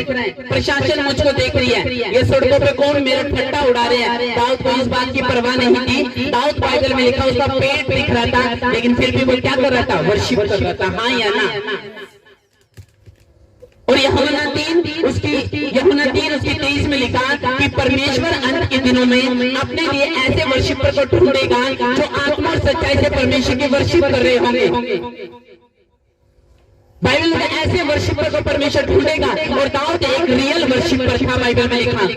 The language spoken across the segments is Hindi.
रहे हैं, प्रशासन मुझको देख रही है, ये सड़कों पे कौन मेरा ठट्टा उड़ा रहे हैं। दाऊद को इस बात की परवाह नहीं थी। दाऊद बाइबल में लिखा उसका पेट दिख रहा था, लेकिन फिर भी वो क्या कर रहा था, वर्शिप कर रहा था। हाँ या ना। और यूहन्ना 3 उसकी 23 में लिखा कि परमेश्वर अंत के दिनों में अपने लिए ऐसे वर्शिपर को ढूंढेगा जो आत्मा और सच्चाई से परमेश्वर की वर्शिप कर रहे होंगे। बाइबल में ऐसे वर्शिपर को परमेश्वर ढूंढेगा, और दाऊद एक रियल वर्शिपर था। बाइबल में लिखा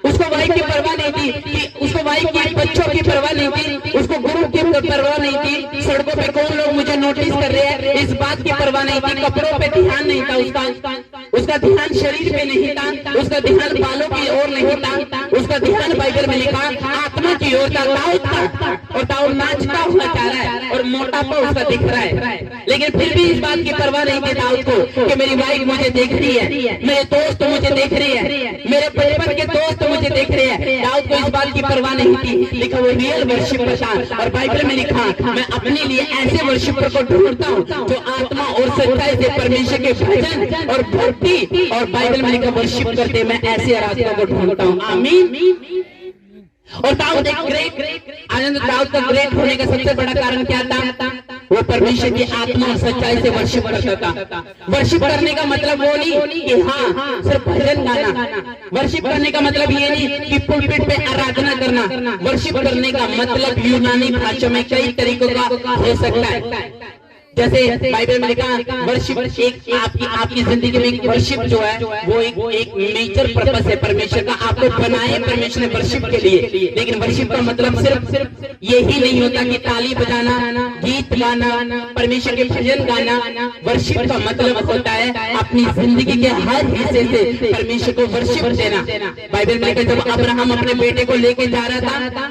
उसको वाइफ की परवाह नहीं थी, कि उसको वाइफ की बच्चों की परवाह नहीं थी, उसको गुरु की परवाह नहीं थी, सड़कों पे कौन लोग मुझे नोटिस कर रहे हैं इस बात की परवाह नहीं थी, कपड़ों पे ध्यान नहीं था उसका ध्यान शरीर पे नहीं था, उसका ध्यान बालों की ओर नहीं था, उसका ध्यान बाइबल में लिखा आत्मा की ओर था। दाऊद था, और दाऊद नाचता हुआ जा रहा है और मोटापा उसका दिख रहा है, लेकिन फिर भी इस बात की परवाह नहीं थी दाऊद को कि मेरी वाइफ मुझे देख रही है, मेरे दोस्त मुझे देख रहे हैं, मेरे बचपन के दोस्त मुझे देख रहे हैं। दाऊद को इस बात की परवाह नहीं थी। लिखा वो रियल वर्शिपर था, और बाइबल में लिखा मैं अपने लिए ऐसे वर्शिपर को ढूंढता हूँ जो आत्मा और सच्चाई से परमेश्वर के भजन और भक्ति और बाइबल में लिखा वर्शिप करते, मैं ऐसे आराधकों को ढूंढता हूँ। आमीन। और दाऊद एक ग्रेट आनंद, दाऊद का ग्रेट होने का सबसे बड़ा कारण क्या था, वो परमेश्वर की आत्मा और सच्चाई से वर्शिप करता था। वर्शिप करने का मतलब वो नहीं कि हाँ सिर्फ भजन गाना, वर्शिप करने का मतलब ये नहीं कि पुलपिट पे आराधना करना। वर्शिप करने का मतलब यूनानी भाषा में कई तरीकों का हो सकता है। जैसे बाइबल में लिखा वर्शिप एक आपकी जिंदगी में एक वर्शिप जो है वो एक मेजर पर्पस है परमेश्वर का, आपको बनाए परमेश्वर ने वर्शिप के लिए। लेकिन वर्शिप का मतलब सिर्फ यही नहीं होता कि ताली बजाना, गीत गाना, परमेश्वर के भजन गाना। वर्शिप का मतलब होता है अपनी जिंदगी के हर हिस्से से परमेश्वर को वर्शिप देना। बाइबल में जब अब्राहम अपने बेटे को लेके जा रहा था,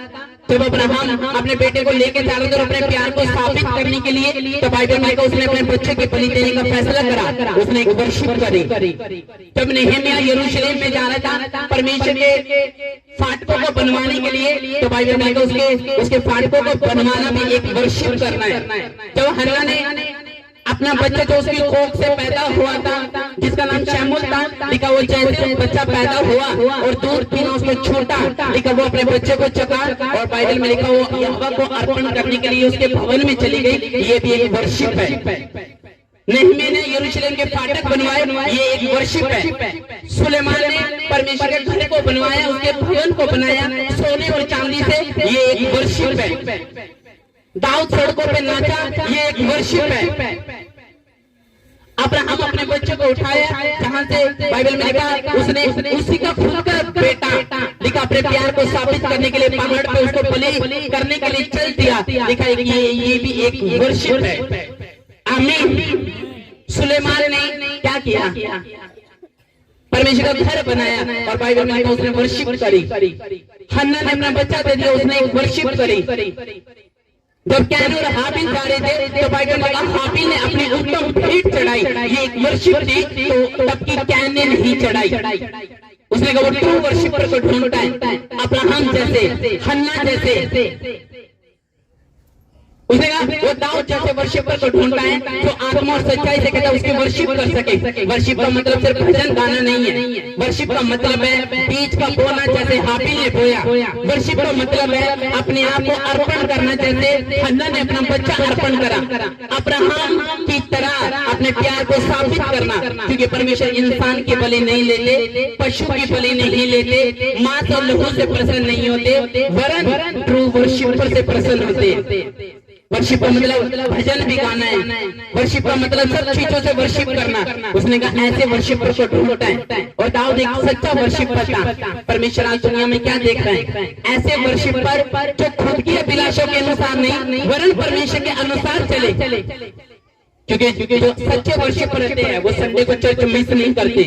जब अब्राहम अपने बेटे को लेके जा रहा था अपने प्यार को साबित करने के लिए, तो बाइबल में उसने अपने बच्चे के बलि देने का फैसला करा, उसने एक वर्शिप करी। जब नेहमिया यरूशलेम में जा रहा था परमेश्वर के फाटकों को बनवाने के लिए, तो बाइबल में उसके फाटकों को बनवाना भी एक वर्शिप करना है। जब हन्ना ने अपना बच्चा जो उसकी कोख से पैदा हुआ था जिसका नाम शमूएल था, लिखा वो जैसे बच्चा पैदा हुआ और दूध पीना उसको छूटा, लिखा वो अपने बच्चे को चका, और बाइबल में लिखा वो यहोवा को अर्पण करने के लिए उसके भवन में चली गई। ये भी एक वर्शिप है। नेहमिया ने यरूशलेम के फाटक बनवाए, ये एक वर्शिप है। सुलेमान ने परमेश्वर के घर को बनवाया, उसके भवन को बनाया सोने और चांदी से, ये एक वर्शिप है। दाऊद सड़कों पे नाचा, ये एक वर्शिप है। अब्राहम अपने बच्चे को उठाया जहां से बाइबल में लिखा उसने उसी का खुद का बेटा, लिखा अपने प्यार को साबित करने के लिए पहाड़ पे उसको बलि करने के लिए चल दिया, लिखा ये भी एक वर्शिप है। आमीन। सुलेमान ने क्या किया, परमेश्वर का घर बनाया, और बाइबल में उसने वर्शिप करी। हन्ना ने अपना बच्चा दे दिया, उसने एक वर्शिप करी। जब कैन और हाबिल जा रहे थे तो बाइबल में हाबिल ने अपनी उत्तम भेंट चढ़ाई, ये एक वर्शिप थी, तो तब की कैन ने नहीं चढ़ाई। उसने कहा वो ट्रू वर्शिपर को ढूंढता है, अब्राहम जैसे, हन्ना जैसे। उसने कहा वो दाऊद जैसे वर्शिपर को ढूंढता है जो आत्मा और सच्चाई से कहता है उसकी वर्शिप कर सके। वर्शिप का मतलब सिर्फ भजन गाना नहीं है, वर्शिप का मतलब है बीज का बोना जैसे हाबिल ने बोया। वर्शिप का मतलब है अपने आप को अर्पण करना जैसे हन्ना ने अपना बच्चा अर्पण करा। अब्राहम की तरह अपने प्यार को साबित करना, क्योंकि परमेश्वर इंसान की बलि नहीं लेते, पशु की बलि नहीं लेते, मांस और लहू से प्रसन्न नहीं होते, वरन ट्रू वर्शिपर से प्रसन्न होते। वर्शिप का मतलब भजन भी गाना है, वर्शिप का मतलब सब चीजों से वर्शिप करना। उसने कहा ऐसे वर्शिपर को ढूंढता है, और दाऊद एक सच्चा वर्शिपर था। परमेश्वर आज दुनिया में क्या देख रहे हैं, ऐसे वर्शिपर जो खुद की अभिलाषों के अनुसार नहीं वरन परमेश्वर के अनुसार चले। क्योंकि जो सच्चे वर्शिपर रहते हैं वो संडे को चर्च मिस नहीं करते।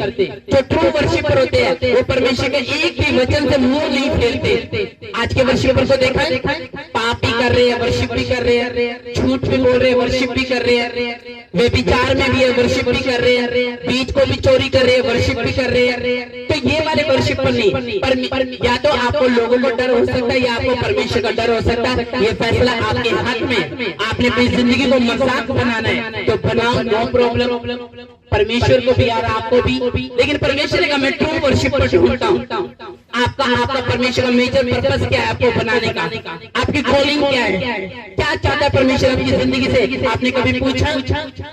जो ट्रू वर्शिपर होते हैं वो परमेश्वर के एक भी वचन से मुंह नहीं फेरते। आज के वर्शिपर को देखा है, पाप भी कर रहे हैं, वर्शिप भी कर रहे हैं, झूठ भी बोल रहे हैं, वर्शिप भी कर रहे हैं, वे विचार में भी है, वर्शिप भी कर रहे हैं, बीज को भी चोरी कर रहे हैं, वर्शिप भी कर रहे हैं। तो ये वाले वर्शिप पर नहीं, पर या तो आपको लोगों को डर हो सकता है या आपको परमेश्वर का डर हो सकता है। ये फैसला आपके हाथ में। आपने अपनी जिंदगी को मजाक बनाना है तो बनाओ, नो प्रॉब्लम। परमेश्वर को भी और आपको भी, लेकिन परमेश्वर का मैं ट्रू वर्शिप पर ढूंढता हूँ। आपका परमेश्वर का मेजर पर्पस क्या है आपको बनाने का? आपकी कॉलिंग क्या है? क्या चाहता है परमेश्वर आपकी जिंदगी से? आपने कभी पूछा,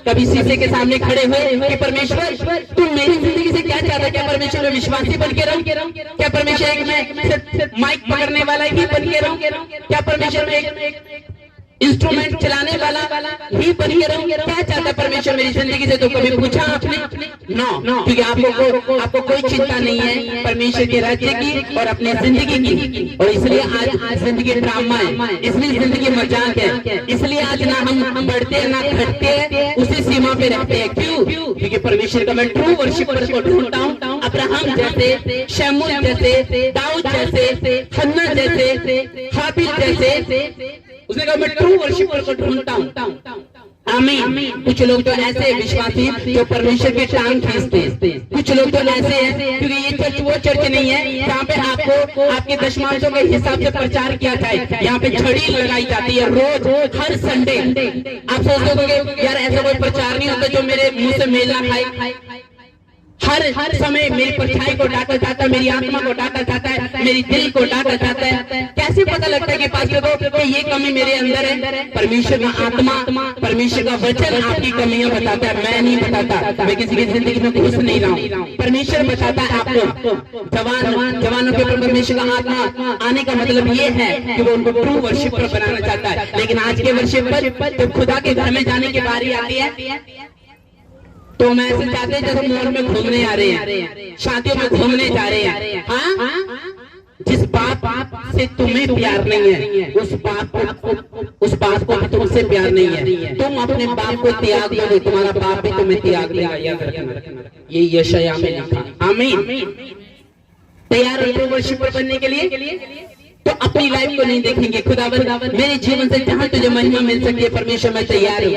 कभी शीशे के सामने खड़े हुए कि परमेश्वर तुम मेरी जिंदगी से क्या चाहता है? क्या परमेश्वर में विश्वासी बन के रहूं? क्या परमेश्वर एक मैं माइक पकड़ने वाला ही बन के रहूं? क्या परमेश्वर में एक इंस्ट्रूमेंट चलाने वाला ही बन के रहूं? क्या चाहता है परमेश्वर मेरी जिंदगी से? तो कभी पूछा आपने? नो, क्योंकि आपको कोई चिंता नहीं है परमेश्वर के राज्य की और अपनी जिंदगी की। और इसलिए आज जिंदगी ड्रामा है, इसलिए जिंदगी मजाक है, इसलिए आज ना हम बढ़ते हैं ना घटते हैं, उसी सीमा पे रहते हैं। क्यों? क्योंकि परमेश्वर का मैं ट्रू वर्शिपर को ढूंढता हूँ। अब्राहम जैसे, शमूएल जैसे, दाऊद जैसे, हन्ना जैसे, हाबिल जैसे, उसने कहा मैं ट्रू वर्शिपर को ढूंढता हूँ। आमीन। कुछ लोग तो ऐसे हैं विश्वासी जो परमेश्वर की टांग खींचते हैं। कुछ लोग तो ऐसे हैं, क्योंकि ये चर्च वो चर्च नहीं है जहाँ पे आपको आपके दशमांशों के हिसाब से प्रचार किया जाए। यहाँ पे छड़ी लगाई जाती है रोज, हर संडे। आप सोचते हो यार ऐसा कोई प्रचार नहीं होता जो मेरे मुंह से मेल ना खाए। हर समय मेरी परछाई को डांटा जाता है, मेरी आत्मा को डांटा जाता है, मेरी दिल को डांटा जाता है। कैसे पता लगता है कि पास्टर को ये कमी मेरे अंदर है? परमेश्वर का आत्मा, परमेश्वर का वचन आपकी कमियां बताता है, मैं नहीं बताता। मैं किसी की जिंदगी में घुस नहीं रहा हूँ, परमेश्वर बताता है आपको। जवानों के ऊपर परमेश्वर का आत्मा आने का मतलब ये है कि वो उनको ट्रू वर्शिपर बनाना चाहता है। लेकिन आज के वर्शिपर जब खुदा के घर में जाने की बारी आती है तो मैं ऐसे चाहते हैं जैसे मॉल में घूमने आ रहे हैं, शादियों में घूमने जा रहे हैं। हाँ, जिस बात से तुम्हें प्यार नहीं है उस बात को भी तुमसे प्यार नहीं है। तुम अपने बाप को त्याग दोगे, तुम्हारा बाप भी तुम्हें त्याग देगा। ये यशाया में लिखा। आमीन। तैयार हो ट्रू वर्शिपर बनने के लिए? तो अपनी लाइफ को नहीं देखेंगे, खुदावंद मेरे जीवन से जहां तुझे महिमा मिल सकती है परमेश्वर मैं तैयार हूं।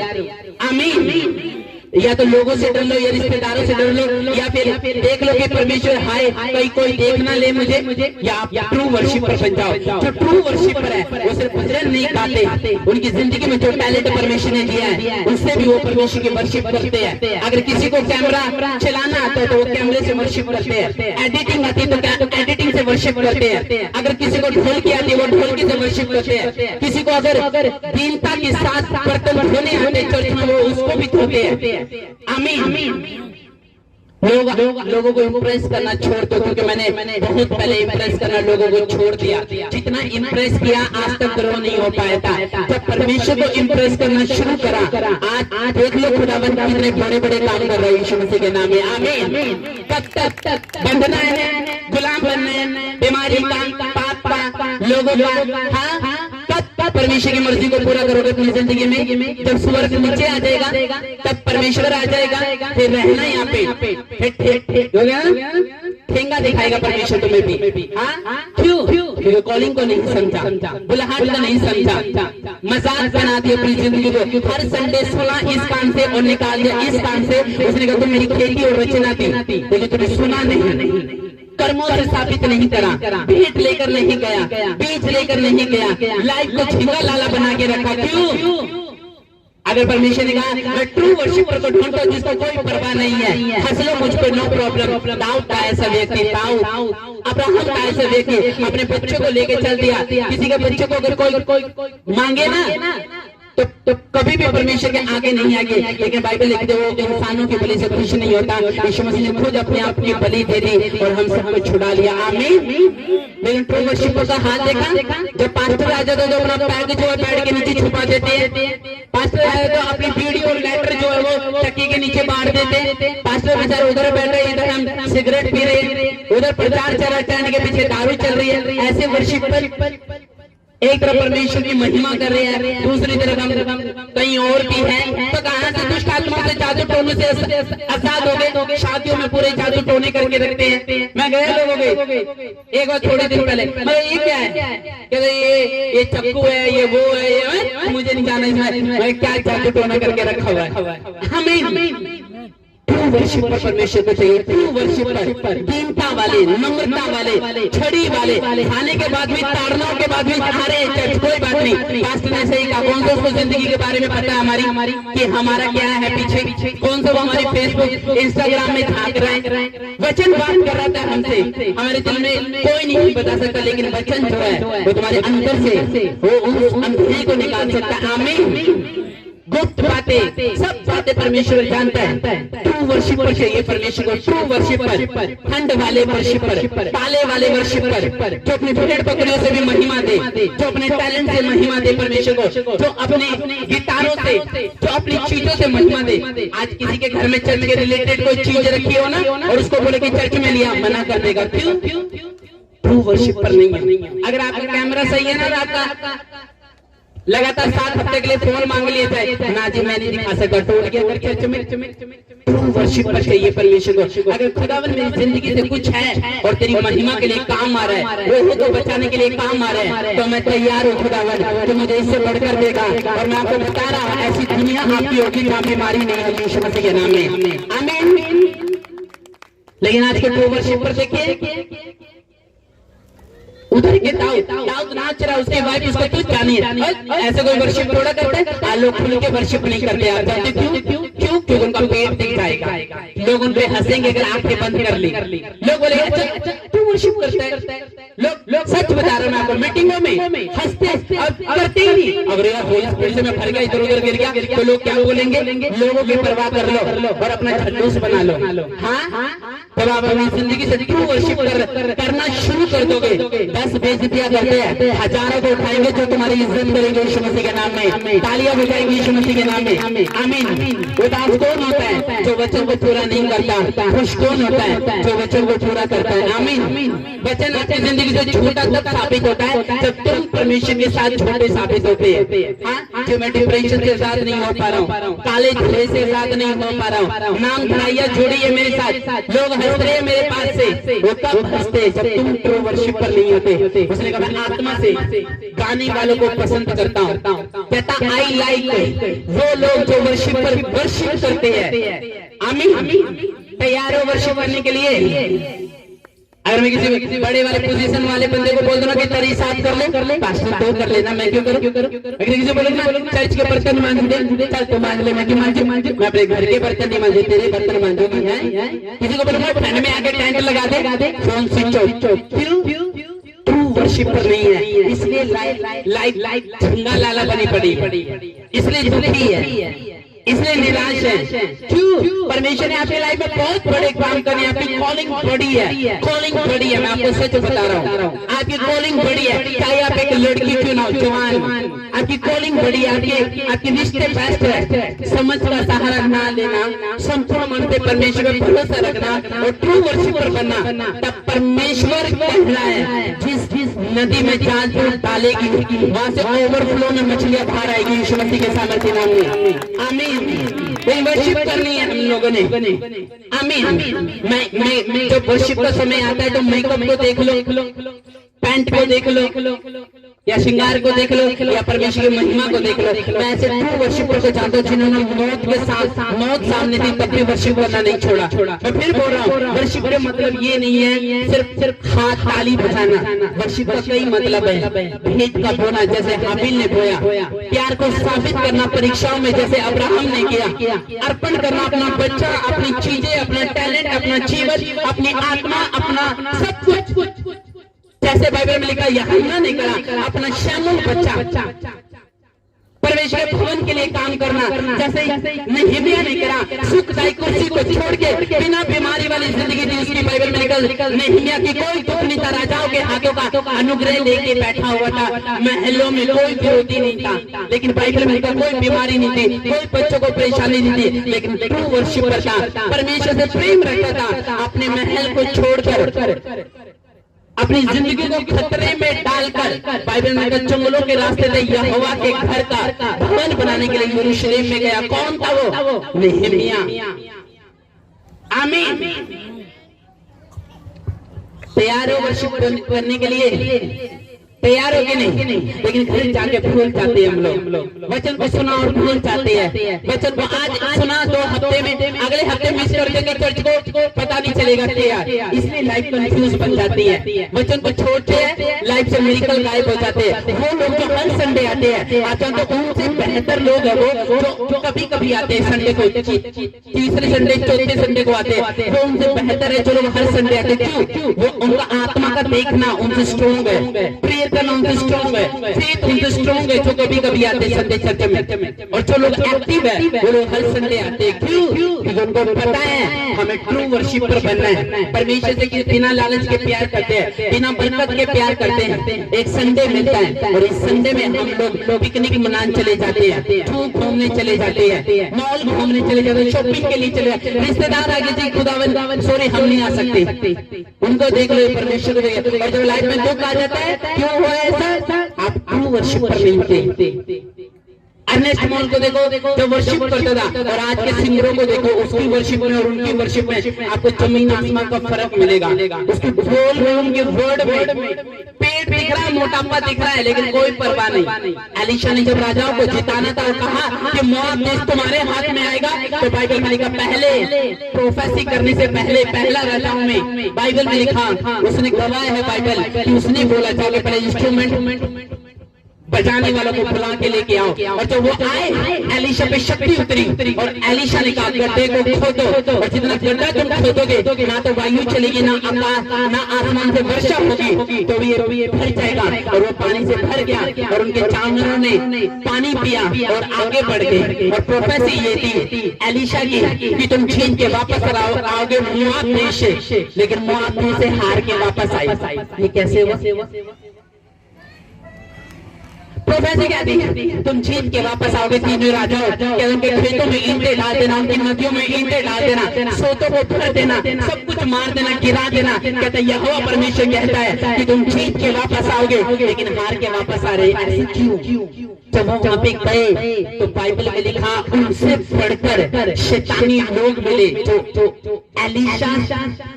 आमीन। या तो लोगों से डर लो या रिश्तेदारों से डर लो, या फिर देख लो कि परमेश्वर हाय कहीं कोई देख ना ले मुझे। या आप ट्रू वर्शिपर बन जाओ। जो ट्रू वर्शिपर है वो सिर्फ भजन नहीं गाते, उनकी जिंदगी में जो टैलेंट परमेश्वर ने दिया है उससे भी वो परमेश्वर की वर्शिप करते हैं। अगर किसी को कैमरा चलाना आता है तो वो कैमरे से वर्शिप करते हैं, एडिटिंग आती है तो एडिटिंग से वर्शिप करते हैं, अगर किसी को ढोलकी आती है वो ढोलकी से वर्शिप करते हैं, किसी को अगर दीनता के साथ बर्तन धोने आते चर्च में वो उसको भी धोते हैं। आमीन। लोगों को इम्प्रेस करना छोड़ दो, क्योंकि मैंने बहुत पहले इम्प्रेस करना लोगों को छोड़ दिया। जितना इम्प्रेस किया आज तक ग्रो नहीं हो पाया था। जब परमेश्वर को इम्प्रेस करना शुरू करा, आज देख लो खुदावंद कितने बड़े बड़े काम कर रहे हैं यीशु मसीह के नाम में। आमीन। कब तक बंधना है, गुलाम बनना है, बीमारी का, पाप का, लोगों का। हाँ, परमेश्वर की मर्जी को पूरा करोगे अपनी जिंदगी में। जब स्वर्ग नीचे आ जाएगा तब परमेश्वर आ जाएगा, फिर रहना यहाँ पे ठेंगा दिखाएगा परमेश्वर तुम्हें भी। क्यों? क्योंकि कॉलिंग को नहीं समझा, बुलाहट को नहीं समझा, मजाक बना दिया अपनी जिंदगी को। हर संडे 16 इस कान से और निकाल दिया इस कान से। उसने कहा तुम मेरी खेती और रचना थी, लेकिन तुमने सुना नहीं, कर्मों से स्थापित नहीं करा, भेंट लेकर नहीं गया, बीज लेकर नहीं गया, लाइफ को झींगा लाला बना के रखा। क्यों? अगर परमेश्वर ने कहा मैं ट्रू वर्शिपर को ढूंढता हूं जिसको कोई परवाह नहीं है, हंस लो मुझ पे, नो प्रॉब्लम। दाऊद का ऐसा व्यक्ति, अब्राहम का ऐसा व्यक्ति अपने बच्चों को लेके चल दिया। किसी के बच्चों को अगर कोई मांगे ना तो कभी भी परमेश्वर के आगे नहीं आगे। लेकिन बाइबल लिखते हो इंसानों की बलि से खुश नहीं होता। यीशु मसीह ने खुद अपने आप की बलि दे दी और हम सबको छुड़ा लिया। आमीन। लेकिन ट्रू वर्शिपर का हाथ देखा, जब पास्टर आ जाते तो अपना पैग जो है पेड़ के नीचे छुपा देते हैं। पास्टर आए तो अपनी वीडियो और लेटर जो है वो चक्की के नीचे बांट देते। पास्टर बेचारे उधर बैठ रहे, इधर हम सिगरेट पी रहे, उधर प्रचार चल रहा है, टैंड के पीछे दारू चल रही है। ऐसे वर्शिपर एक तरफ परमेश्वर की महिमा कर रहे हैं, दूसरी तरफ हम कहीं और भी हैं। तो कहां से दुष्ट आत्मा से जादू टोने से आजाद हो गए? शादियों में पूरे जादू टोने करके रखते हैं। मैं गया लोगों के एक बार थोड़े दिन पहले, ये क्या है? कहते ये चक्कू है, ये वो है, ये मुझे नहीं जाना इसमें क्या जादू टोना करके रखा हुआ है। हमें ट्रू वर्शिपर परमेश्वर को चाहिए, ट्रू वर्शिपर दीनता वाले, नम्रता वाले, छड़ी वाले, खाने के बाद भी, ताड़नाओं के बाद भी अरे चर्च कोई बात नहीं, पास्टर ने सही कहा, कौन सा उसको जिंदगी के बारे में पता है हमारी कि हमारा क्या है पीछे, कौन सा वो हमारी फेसबुक इंस्टाग्राम में झांक रहे हैं। वचन बात कर रहा था हमसे, हमारे दिल में कोई नहीं बता सकता, लेकिन वचन जो है वो तुम्हारे अंदर से वो उस अंधेरे को निकाल सकता है। आमीन। गुप्त बातें, सब बातें परमेश्वर जानता है। ट्रू वर्शिपर चाहिए परमेश्वर को, ट्रू वर्शिपर, ठंड वाले वर्शिपर, ताले वाले वर्शिपर, जो अपने भेड़ बकरियों से भी महिमा दे, जो अपने टैलेंट से महिमा दे परमेश्वर को, जो अपने गिटारों से, जो अपनी चीजों से महिमा दे। आज किसी के घर में चर्च के रिलेटेड कोई चीज रखी हो ना, और उसको बोले कि चर्च में लिया, मना कर देगा। क्यों? ट्रू वर्शिपर नहीं है। अगर आपका कैमरा सही है ना, आपका लगातार 7 हफ्ते के लिए फोन मांग लिए थे ना जी, मैं नहीं दिखा सकता, टूट गया अगर चर्च में। ट्रू वर्शिपर चाहिए परमेश्वर को। अगर खुदावन मेरी जिंदगी से कुछ है और तेरी महिमा के लिए काम आ रहा है, रोहित को बचाने के लिए काम आ रहा है, तो मैं तैयार हूँ खुदावन, तो मुझे इससे बढ़कर देगा। और मैं आपको बता रहा हूँ, ऐसी दुनिया आपकी होगी जहाँ बीमारी नहीं है, यीशु मसीह के नाम में। आमीन। लेकिन आज के ट्रू वर्शिपर देखिए, उधर के दाऊद नाच रहा, उसके वाइफ उसको कुछ जानी है। ऐसे कोई वर्शिप थोड़ा करते हैं, लोग खुल के वर्शिप नहीं करते। आप जानते क्यों? क्योंकि उनका पेट दिख जाएगा, लोग उन पे हंसेंगे अगर आंखें बंद कर ली। लोग बोले अच्छा तू वर्शिप करता है, लोग सच बता रहा हूं मैं आपको, मीटिंगों में हंसते और करते ही नहीं। अगर यार होली स्पिरिट से मैं भर गया, इधर उधर गिर गया, तो लोग क्या बोलेंगे? लोगों की परवाह कर लो और अपना खल्लूस बना लो। हाँ, तब आप अपनी जिंदगी से ट्रू वर्शिप करना शुरू कर दोगे। 10 बेइज्जतियां करते हैं, हजारों को उठाएंगे जो तुम्हारी इज्जत करेंगे यीशु मसीह के नाम में, तालियां बजाएंगे यीशु मसीह के नाम में। आमीन। उदास कौन होता है? जो वचन को पूरा नहीं करता। खुश कौन होता है? जो वचन को पूरा करता है। आमीन। वचन आपकी जिंदगी से झूठा तब साबित होता है जब तुम परमेश्वर के साथ झूठे साबित होते हैं। जो मैं डिप्रेशन से साथ नहीं हो पा रहा हूँ, काले धुले से साथ नहीं हो पा रहा हूँ, नाम धराइया जोड़ी है मेरे साथ, लोग हंस रहे हैं मेरे पास से, वो कब हंसते? जब तुम ट्रू वर्शिपर नहीं होते। उसने कहा मैं आत्मा से गाने वालों को पसंद करता हूँ। कहता आई लाइक वो लोग जो वर्शिपर वर्शिप करते हैं। आमीन। तैयार हो वर्शिप करने के लिए? अगर मैं किसी बड़े वाले पोजीशन वाले बंदे को बोल दूंगा कि तेरी साथ कर ले, पास्टर तो कर लेना, मैं क्यों करूं? अगर किसी बोले ना चर्च के बर्तन मांज दे, चल तो मांज ले, मैं क्यों मांझू? मैं अपने घर के बर्तन नहीं मांझे, तेरे बर्तन मांझूंगी। किसी को बोलूंगा ठंड में आके टैंक लगा दे, फोन स्विच ऑफ। क्यों? ट्रू वर्शिपर नहीं है, इसलिए लाइफ झंगा लाला बनी पड़ी, इसलिए दुखी है, इसलिए निराश है। क्यों? परमेश्वर ने आपकी लाइफ में बहुत बड़े काम करने, आपकी कॉलिंग बड़ी है, कॉलिंग बड़ी है। मैं आपको सच बता रहा हूँ, आपकी कॉलिंग बड़ी है। चाहे आप एक लड़की क्यों ना हो, जवान, आपकी कॉलिंग बड़ी है, आपकी रिश्ते बेस्ट है। समझ का सहारा ना लेना, संपूर्ण मन से परमेश्वर पर भरोसा रखना और ट्रू वर्शिपर बनना, तब परमेश्वर कहना है जिस नदी में जाल डालेगी वहां से ओवरफ्लो में मछलियां बाहर आएगी यीशु मसीह के सामर्थ्य नाम में। आमीन। वर्शिप करनी है हम लोगों ने। आमीन। मैं जब वर्शिप का समय आता है तो मेकअप को देख लो, पैंट को देख लो, या श्रृंगार को देख लो, या परमेश्वर की महिमा को देख लो। मैं ऐसे ट्रू वर्शिपर को जानता हूँ जिन्होंने मौत सामने थी तब भी वर्शिप करना नहीं छोड़ा। मैं फिर बोल रहा हूँ, वर्शिप का मतलब ये नहीं है सिर्फ हाथ ताली बजाना। वर्शिप का कई मतलब है। भेंट का बोना जैसे हाबिल ने बोया, प्यार को साबित करना परीक्षाओं में जैसे अब्राहम ने किया, अर्पण करना अपना बच्चा, अपनी चीजें, अपना टैलेंट, अपना जीवन, अपनी आत्मा, अपना सब कुछ, जैसे बाइबल में लिखा यूहन्ना ने करा, अपना शमूल बच्चा परमेश्वर के भवन के लिए काम करना, जैसे नहम्याह ने करा, सुखदायी कुर्सी को छोड़ के बिना बीमारी वाली जिंदगी दी। उसकी बाइबल में निकल नहम्याह की कोई दुख नहीं था, राजाओं के हाथों का अनुग्रह लेके बैठा हुआ था, महलों में कोई विरोधी नहीं था, लेकिन बाइबल में लिखा कोई बीमारी नहीं थी, कोई बच्चों को परेशानी नहीं थी, लेकिन ट्रू वर्शिपर था, परमेश्वर से प्रेम रखता था। अपने महल को छोड़कर अपनी जिंदगी को खतरे में डालकर बाइबल में जंगलों के रास्ते से यहोवा के घर का भवन बनाने के लिए यरूशलेम में गया। कौन था वो? नहम्याह। आमीन। तैयार हो वर्शिप करने के लिए? तैयार हो कि नहीं? लेकिन घर जाके भूल जाते हैं हम लोग। वचन को सुना और भूल जाते हैं। वचन को आज सुना 2 हफ्ते में, अगले हफ्ते मिस कर देंगे, चर्च को पता नहीं चलेगा तैयार, इसलिए लाइफ कंफ्यूज बन जाती है। वचन को छोड़ते हैं, लाइफ से मिरेकल गायब हो जाते हैं। वो लोग जो हर संडे आते हैं, आता तो उनसे बेहतर लोग है वो जो कभी कभी आते हैं संडे को, तीसरे संडे चौथे संडे को आते हैं, वो उनसे बेहतर है जो लोग हर संडे आते हैं। क्यों? वो उनका आत्मा का देखना उनसे स्ट्रॉन्ग है, प्रेयर करना उनसे स्ट्रॉन्ग है, फेथ उनसे स्ट्रॉन्ग है जो कभी कभी आते हैं संडे चर्च में। और जो लोग एक्टिव है वो लोग हर संडे आते हैं। क्यों? क्योंकि उनको पता है हमें ट्रू वर्शिपर बनना है, परमेश्वर से बिना लालच के प्यार करते हैं, बिना बरकत के प्यार करते हैं। एक संडे मिलता है और इस संडे में हम लोग पिकनिक मनाने चले जाते हैं, घूमने चले जाते हैं, मॉल घूमने चले जाते हैं, शॉपिंग के लिए चले जाते हैं। रिश्तेदार आगे जी खुदावन सॉरी हम नहीं आ सकते, उनको देख लो परमेश्वर को देख। और जब लाइफ में दुख आ जाता है, क्यों हुआ ऐसा? आप ट्रू वर्शिपर नहीं होते। अर्नेस्ट मॉल को देखो जो वर्शिप करता था, और आज के सिंगरों को देखो, उसकी वर्शिप में और उनकी वर्शिप में आपको जमीन आसमान का फर्क मिलेगा। उसकी बोल में, उनके वर्ड में पेट दिख रहा है, मोटापा दिख रहा है, लेकिन कोई परवाह नहीं। एलिशा ने जब राजाओं को जिताना था, वो कहा कि मोआब देश तुम्हारे हाथ में आएगा, तो बाइबल में लिखा पहले प्रोफेसी करने से पहले पहला राजाओं में बाइबल में लिखा, उसने गवाह है बाइबल कि उसने बोला जाके पहले इंस्ट्रूमेंट बजाने वालों को बुला के लेके आओ। और जब वो आए, एलिशा पे शक्ति उतरी और एलिशा ने कहा गड्ढे को खोदो, और जितना गड्ढा तुम खोदोगे ना तो वायु चलेगी, ना आसमान से वर्षा होगी, तो ये भर जाएगा। और वो पानी से भर गया और उनके जानवरों ने पानी पिया और आगे बढ़ गए। और प्रोफेसी ये थी एलिशा की कि तुम छीन के वापस आओगे मोआब देश से, लेकिन मोआब देश से हार के वापस आई। ये कैसे हुआ? प्रोफेसी कहती है तुम छीन के वापस आओगे तीनों राजाओं, क्या उनके खेतों में ईंटें डाल देना, उनकी नदियों में ईंटें डाल देना, सोतों को भर देना, सब कुछ मार देना, गिरा देना। कहता है यहोवा परमेश्वर कहता है कि तुम छीन के वापस आओगे, लेकिन हार के वापस आ रहे। ऐसे क्यों? जब हम वहां पे गए तो बाइबल में लिखा उनसे बढ़कर शैतानी लोग मिले, जो एलिशा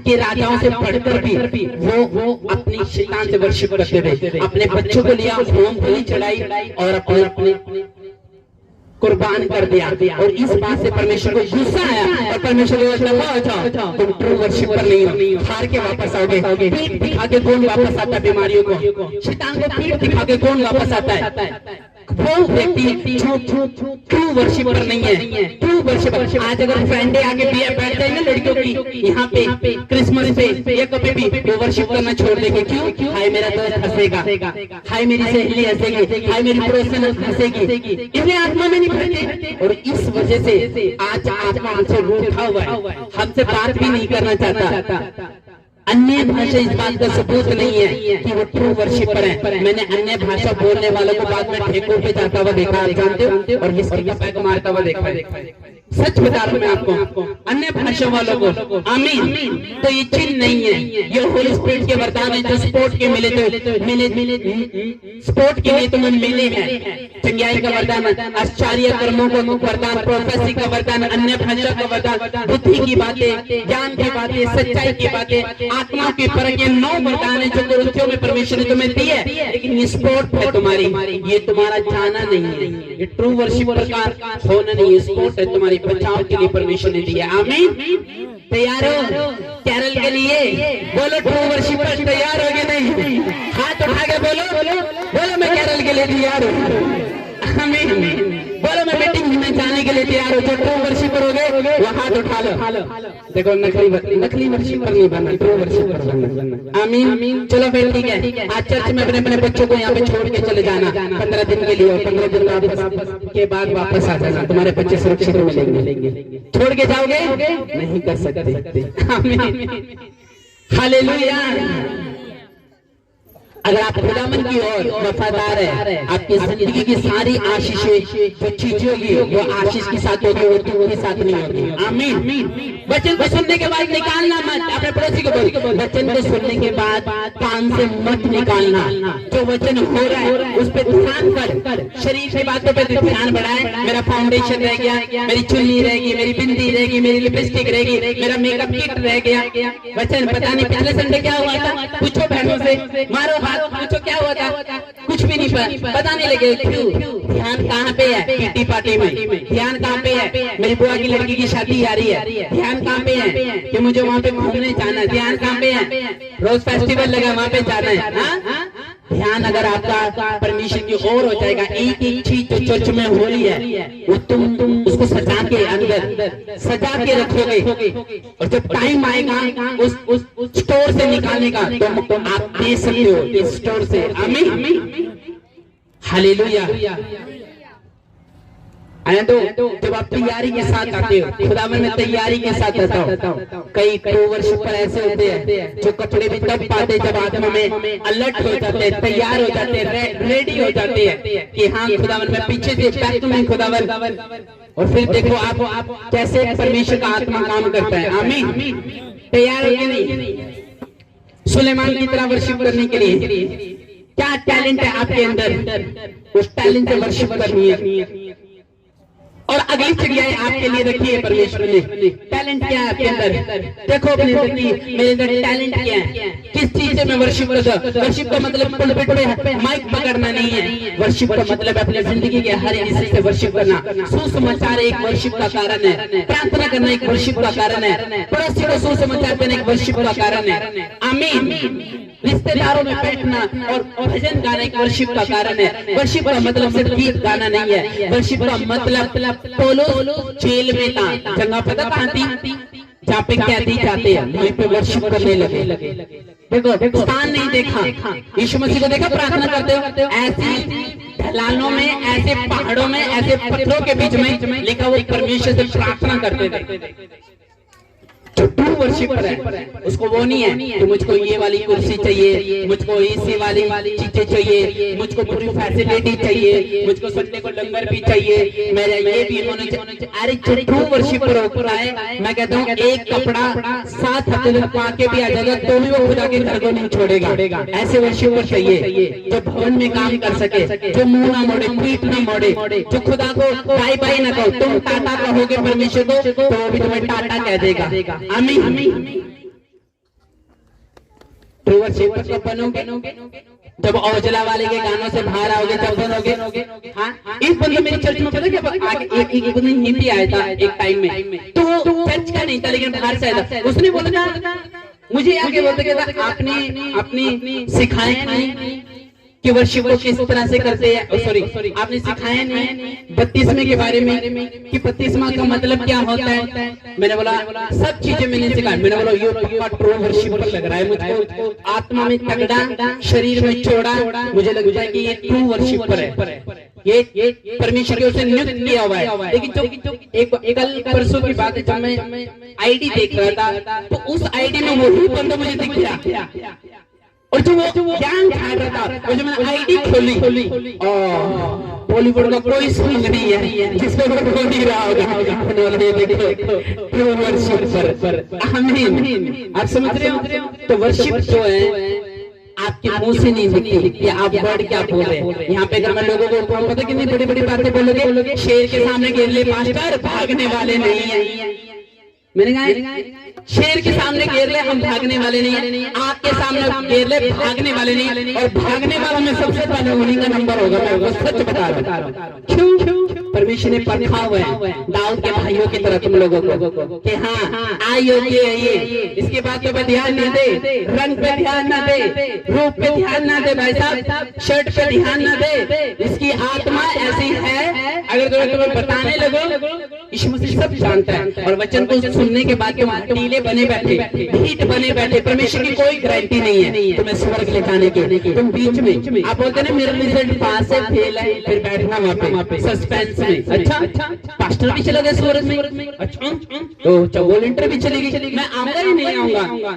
के राजाओं से बढ़कर भी वो अपनी शैतान से वर्शिप करते थे। अपने बच्चों को लिया, मूंगफली चढ़ाई और अपने कुर्बान कर दिया। और इस बात से परमेश्वर को गुस्सा आया और परमेश्वर ने कहा तुम ट्रू वर्शिपर नहीं हो, हार के वापस आओगे। पीठ दिखा के कौन वापस आता है बीमारियों को? शैतान को पीठ दिखा के कौन वापस आता है? वो व्यक्ति जो ट्रू वर्शिपर नहीं है। ट्रू वर्शिपर आज अगर फ्रेंडे आके बैठते हैं ना लड़कियों की यहाँ पे क्रिसमस पे या कभी भी, वो वर्शिप करना छोड़ देंगे। क्यों? हाय मेरा दोस्त हंसेगा, हाय मेरी सहेली हंसेगी, हाय मेरी पड़ोसन हंसेगी, इसलिए आत्मा में नहीं भरते। और इस वजह से आज आत्मा हमसे रूठा हुआ है, हमसे बात भी नहीं करना चाहता। अन्य भाषा इस बात का सबूत नहीं है कि वो ट्रू वर्शिपर है। मैंने अन्य भाषा बोलने वालों को बाद में ठेकों पे जाता हुआ देखा है, जानते हो, और हिस्ट्री का पैक मारता हुआ देखा है। सच बता रहा हूं मैं आपको, अन्य भाषा वालों को आमीन। तो ये चिन्ह नहीं है, ये होली स्पिरिट के वरदान है जो स्पोर्ट के मिले स्पोर्ट के लिए तुम्हें मिले हैं। चंगाई का वरदान, आश्चर्य कर्मों का वरदान, प्रोफेसी का वरदान, अन्य भाषा का वरदान, बुद्धि की बातें, ज्ञान की बातें, सच्चाई की बातें, आत्मा की परख, ये 9 वरदान है जो कुरिन्थियों में परमेश्वर ने तुम्हें दिए। लेकिन ये स्पोर्ट है तुम्हारी, ये तुम्हारा जाना नहीं है, ये ट्रू वर्शिपर का होना नहीं है, स्पोर्ट है तुम्हारी बचाव के लिए परमेश्वर ने दिया। आमीन। तैयार हो कैरल के लिए? बोलो ट्रू वर्शिपर तैयार हो गए? नहीं, हाथ उठा के बोलो मैं कैरल के लिए तैयार हूँ। आमीन। बोलो मैं मीटिंग में जाने के लिए तैयार हूँ। जो ट्रू वर्शिपर हो गए वो हाथ उठा लो। देखो नकली वर्शिपर नहीं बनना, ट्रू वर्शिपर बनना। आमीन। चलो फिर ठीक है, आज चर्च में अपने बच्चों को यहाँ पे छोड़ के चले जाना 15 दिन के लिए, और 15 दिन के बाद वापस आ जाना, तुम्हारे बच्चे सुरक्षित मिलेंगे। छोड़ के जाओगे? नहीं कर सकते। आमीन। हालेलुया। अगर आप खुदावन की ओर वफादार है, आपकी जिंदगी की सारी आशीषें जो चीजें होगी वो आशीष के साथ होगी, और दुख के साथ नहीं होगी। आमीन। वचन को सुनने के बाद निकालना मत। अपने पड़ोसी को बोल, वचन को सुनने के बाद कान से मत निकालना। जो वचन हो रहा है उस पर ध्यान कर, शरीर की बातों पर ध्यान बढ़ाए। मेरा फाउंडेशन रह गया, मेरी चुन्नी रह गई, मेरी बिंदी रह गई, मेरी लिपस्टिक रह गई, मेरा मेकअप किट रह गया। वचन पता नहीं पिछले संडे क्या हुआ था, पूछो बहनों से, मारो हाथ पूछो क्या हुआ था, कुछ भी नहीं बताने लगे। क्यों? ध्यान कहाँ पे है? किटी पार्टी में। ध्यान कहाँ पे है? मेरी बुआ की लड़की की शादी आ रही है। ध्यान कहाँ पे है? कि मुझे वहाँ पे घूमने जाना है। ध्यान कहाँ पे है? रोज फेस्टिवल लगा वहाँ पे जाना है। ध्यान अगर आपका परमेश्वर की ओर हो जाएगा, एक एक चीज जो चर्च में हो रही है वो तुम उसको सजा के अंदर सजा के रखोगे, और जब टाइम आएगा उस स्टोर से निकालने का तो आप दे सकते हो इस स्टोर से। आमीन, हालेलुया। आया तो जब आप तैयारी के साथ आते हो, खुदावन में तैयारी के साथ आता हो। कई वर्ष पर ऐसे होते हैं जो कपड़े भी तब पाते जब आत्मा में अलर्ट हो जाते हैं, तैयार हो जाते हैं, रेडी हो जाते हैं कि हाँ खुदावन में पीछे से बैक में खुदावन। और फिर देखो आप कैसे परमेश्वर का आत्मा काम करता है। आमीन, तैयार हो कि नहीं? सुलेमान की तरह वर्शिप करने के लिए क्या टैलेंट है आपके अंदर, उस टैलेंट से वर्शिप करनी है। और अगली चिड़िया आपके लिए रखी है परमेश्वर ने। टैलेंट क्या है आपके अंदर? देखो अपने मेरे अंदर टैलेंट क्या है, किस चीज से मैं वर्शिप करता। वर्शिप का मतलब पुलपिट पे माइक पकड़ना नहीं है। वर्शिप का मतलब अपनी जिंदगी के हर हिस्से से वर्शिप करना। सुसमाचार एक वर्शिप का कारण है, प्रार्थना करना एक वर्शिप का कारण है, पड़ोसी को सुसमाचार देना एक वर्शिप का कारण है। आमीन। रिश्तेदारों में बैठना और भजन गाना एक वर्शिप का कारण है। वर्शिप का मतलब सिर्फ गीत गाना नहीं है। वर्शिप का मतलब पौलुस जेल में था, जगह पता कहाँ थी? जहाँ पे कैदी जाते हैं वहीं पे वर्शिप करने लगे। देखो स्थान नहीं देखा, यीशु मसीह को देखा प्रार्थना करते हो। ऐसी ढलानों में, ऐसे पहाड़ों में, ऐसे पत्थरों के बीच में लिखा वो परमेश्वर से प्रार्थना करते थे। जो ट्रू वर्शिपर है उसको वो नहीं है कि मुझको ये वाली कुर्सी चाहिए, मुझको ऐसी वाली चीजें चाहिए, मुझको पूरी फैसिलिटी चाहिए, मुझको संडे को लंगर भी चाहिए, मेरा ये भी होना चाहिए। अरे जो ट्रू वर्शिपर होता है, मैं कहता हूँ एक कपड़ा 7 हफ्ते तक पा के भी आ जाएगा तो भी वो खुदा के घर को नहीं छोड़ेगा। ऐसे वर्शिपर चाहिए जो भवन में काम कर सके, जो मुंह ना मोड़े, पीठ ना मोड़े, जो खुदा को बाय बाय ना कहो। तुम टाटा कहोगे परमेश्वर को तो वो भी तुम्हें टाटा कह देगा। आमीन। ट्रू वर्शिपर कब बनोगे? जब औजला वाले के गानों से बाहर आओगे तब बनोगे। हाँ, इस बंदे मेरी चर्च में पता क्या, आगे एक हिंदी आया था एक टाइम में, तो वो चर्च का नहीं था लेकिन बाहर से आया था। उसने बोला था, मुझे आगे बोलते क्या, आपने अपनी सिखाया नहीं कि वर्शिप को किस तरह से करते हैं। सॉरी, आपने सिखाया नहीं बपतिस्मे के बारे में कि बपतिस्मा का मतलब क्या होता है। मैंने बोला सब चीजें मैंने सिखाई। मैंने बोला ये ट्रू वर्शिपर लग रहा है मुझको, आत्मा में तगड़ा, शरीर में चौड़ा। मुझे लगता है कि ये ट्रू वर्शिपर है, ये परमेश्वर की ओर से नियुक्त किया हुआ है। लेकिन जो एक कल परसों की बात है, जब मैं आईडी देख रहा था तो उस आईडी में वही बंदा मुझे दिख गया, और जो वो ज्ञान खा रहा था, वो जो मैंने आईडी खोली बॉलीवुड का कोई सॉन्ग नहीं है जिसमें वो बोल नहीं रहा होगा। देखो ट्रू वर्शिपर। आमीन। आप समझ रहे हो? तो वर्शिप जो है आपके मुंह से नहीं निकलती कि आप वर्ड क्या बोल रहे हैं। यहाँ पे अगर मैं लोगों को पता कितनी बड़ी बड़ी बातें बोलोगे, शेर के सामने घेर ले पास्टर, भागने वाले नहीं है। मैंने कहा शेर के सामने घेर ले, हम भागने वाले नहीं है। आग के सामने घेर ले, भागने वाले नहीं है। और भागने वालों में सबसे पहले उन्हीं का नंबर होगा। मैं आपको सच बता रहा हूँ। क्यों? परमेश्वर ने परखा हुआ है दाऊद के भाइयों की तरह तुम लोगों को कि हाँ आइए ये इसके बाद पे ध्यान न दे, रंग पे ध्यान न दे, रूप पे ध्यान न दे, भाई साहब शर्ट पे ध्यान न दे। इसकी आत्मा ऐसी है, अगर तुम्हें बताने लगो, यीशु मसीह सब जानता है। और वचन को सुनने के बाद टीले बने बैठे, ढीठ बने बैठे, परमेश्वर की कोई गारंटी नहीं है तुम्हें स्वर्ग ले जाने की। तुम बीच में आप बोलते ना मेरा रिजल्ट पास है फेल है, फिर बैठना वहाँ पे सस्पेंस में। अच्छा पास्टर भी चला गया स्वर्ग में। अच्छा तो चौबोलिंटर भी चली गई, मैं आऊंगा ही नहीं आऊंगा।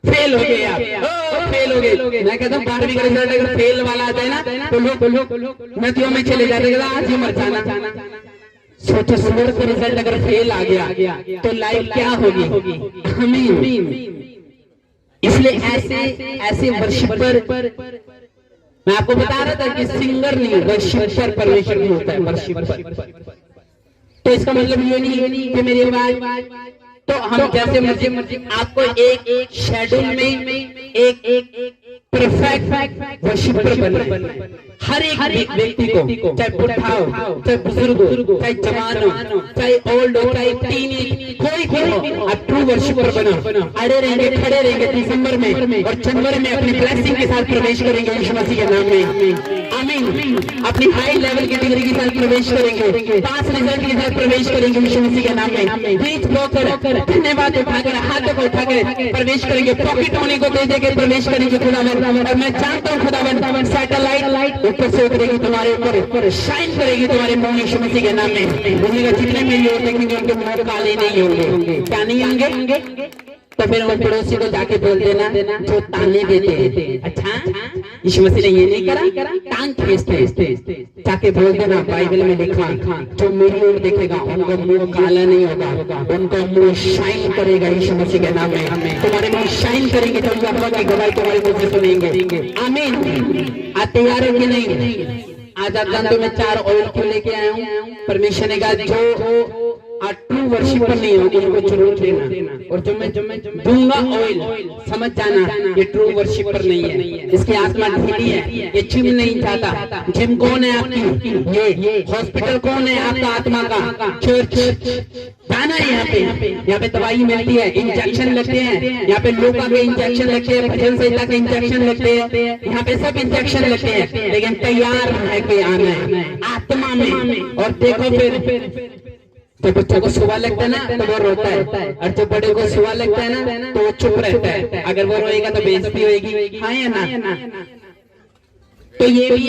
फेल हो गए आप, फेल हो गए। मैं कहता हूँ 12वीं का रिजल्ट अगर फेल वाला आ जाए ना तो लोग नदियों में चले जाते, आज ही मर जाना। सोचो स्वर्ग का रिजल्ट अगर फेल आ गया तो लाइफ क्या होगी। आमीन। इसलिए ऐसे वर्शिपर, मैं आपको बता रहा था कि सिंगर नहीं, वर्शिपर परमेश्वर में होता है। वर्शिपर तो इसका मतलब ये नहीं कि मेरी आवाज तो हम जैसे मर्जी आपको एक शेड्यूल में परफेक्ट वर्शिपर बनना है। हर एक व्यक्ति को, चाहे बुढ़ा हो, चाहे बुजुर्ग हो, चाहे जवान हो, चाहे ओल्ड हो, चाहे टीन, कोई भी हो, आप ट्रू वर्शिपर बनो। अड़े रहेंगे, खड़े रहेंगे दिसंबर में और जनवरी में अपनी ब्लेसिंग के साथ प्रवेश करेंगे यीशु मसीह के नाम में। आमीन। अपनी हाई लेवल की डिग्री के साथ प्रवेश करेंगे, पास रिजल्ट के साथ प्रवेश करेंगे यीशु मसीह के नाम में। बीच बोकर धन्यवाद उठाकर, हाथों को उठाकर प्रवेश करेंगे, पॉकेट मनी को दे देकर प्रवेश करेंगे खुदावन। और मैं जानता हूँ खुदावन सैटेलाइट ऊपर से उतरेगी तुम्हारे ऊपर, शाइन करेगी तुम्हारे मुंह यीशु मसीह के नाम में। बोलेगा जितने मेरी ओर देखेंगे उनके मुंह काले नहीं होंगे। क्या नहीं होंगे? तो फिर उन पड़ोसी को जाके बोल देना जो ताने देते। अच्छा, यीशु मसीह ने ये नहीं करा, टांग खींचते। जाके बोल देना बाइबल में लिखा, जो मेरी ओर देखेगा उनका मुंह काला नहीं होगा, उनका मुंह शाइन करेगा यीशु मसीह के नाम में। तुम्हारे मुंह शाइन करेंगे तो अल्लाह की गवाही तुम्हारे मुंह से सुनेंगे। आमीन। आप तैयार हो कि नहीं? आज आप जानते हो मैं 4 ऑयल क्यों लेके आया हूँ? परमेश्वर ने कहा जो ट्रू वर्शिपर नहीं होगी उनको जरूर देना, और जो मैं दूंगा ऑयल, समझ जाना ये ट्रू वर्शिपर नहीं है। इसकी आत्मा ढीली है, ये जिम नहीं चाहता। जिम कौन है आपकी? ये हॉस्पिटल कौन है आपका आत्मा का? चर्च। जाना है यहाँ पे दवाई मिलती है, इंजेक्शन लगते हैं, यहाँ पे लोका के इंजेक्शन लगते हैं, भजन संहिता के इंजेक्शन लगते हैं, यहाँ पे सब इंजेक्शन लगते हैं, लेकिन तैयार है कि आना है आत्मा में। और देखो फिर तो बच्चों को सुबह लगता है ना तो वो रोता है, और जो बड़े को सुबह लगता है ना तो वो चुप रहता है। अगर वो रोएगा तो बेइज्जती होगी, हाँ या ना? तो ये भी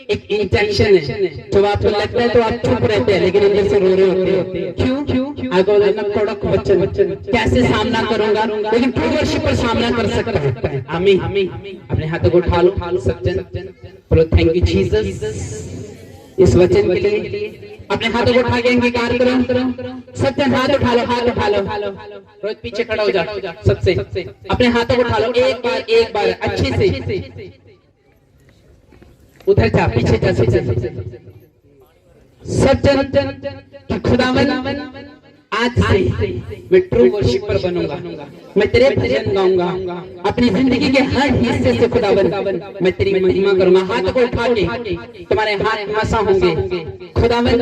एक इंजेक्शन है। जब आपको लगता है तो आप चुप रहते हैं, लेकिन अंदर से रो रहे होते हैं। क्यों? आगे कड़क बच्चन कैसे सामना करूंगा, लेकिन ट्रू वर्शिपर सामना कर सकता है। आमीन। अपने हाथों को उठा लो सज्जन, बोलो थैंक यू जीसस इस वचन के लिए। अपने हाथों को उठा के अंगीकार करो। सज्जन हाथ उठा लो। रोज पीछे खड़ा हो जा सबसे। अपने हाथों को उठा लो एक बार अच्छे से। उधर जा, पीछे जा सबसे। सज्जन खुदावन आज से मैं ट्रू वर्शिपर बनूंगा, मैं तेरे भजन गाऊंगा, अपनी जिंदगी के हर हिस्से से खुदावन मैं तेरी महिमा करूंगा। हाथ को उठा के तुम्हारे हाथ मसा होंगे खुदावन।